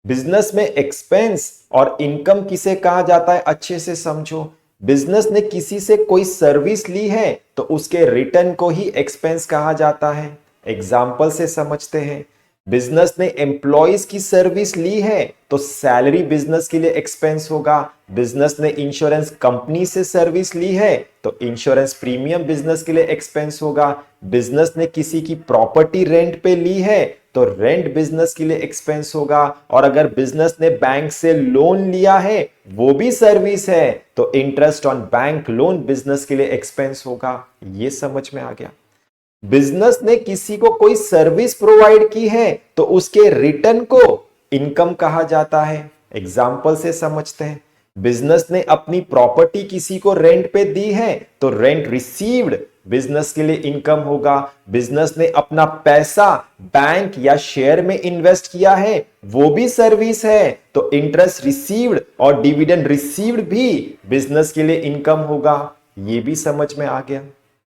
Business में expense और income किसे कहा जाता है, अच्छे से समझो। बिजनेस ने किसी से कोई सर्विस ली है तो उसके रिटर्न को ही एक्सपेंस कहा जाता है। एग्जाम्पल से समझते हैं। बिजनेस ने एम्प्लॉयज की सर्विस ली है तो सैलरी बिजनेस के लिए एक्सपेंस होगा। बिजनेस ने इंश्योरेंस कंपनी से सर्विस ली है तो इंश्योरेंस प्रीमियम बिजनेस के लिए एक्सपेंस होगा। बिजनेस ने किसी की प्रॉपर्टी रेंट पे ली है तो रेंट बिजनेस के लिए एक्सपेंस होगा। और अगर बिजनेस ने बैंक से लोन लिया है, वो भी सर्विस है, तो interest on bank loan business के लिए एक्सपेंस होगा। ये समझ में आ गया। बिजनेस ने किसी को कोई सर्विस प्रोवाइड की है तो उसके रिटर्न को इनकम कहा जाता है। एग्जाम्पल से समझते हैं। बिजनेस ने अपनी प्रॉपर्टी किसी को रेंट पे दी है तो रेंट रिसीव्ड बिजनेस के लिए इनकम होगा। बिजनेस ने अपना पैसा बैंक या शेयर में इन्वेस्ट किया है, वो भी सर्विस है, तो इंटरेस्ट रिसीव्ड और डिविडेंड रिसीव्ड भी बिजनेस के लिए इनकम होगा। ये भी समझ में आ गया।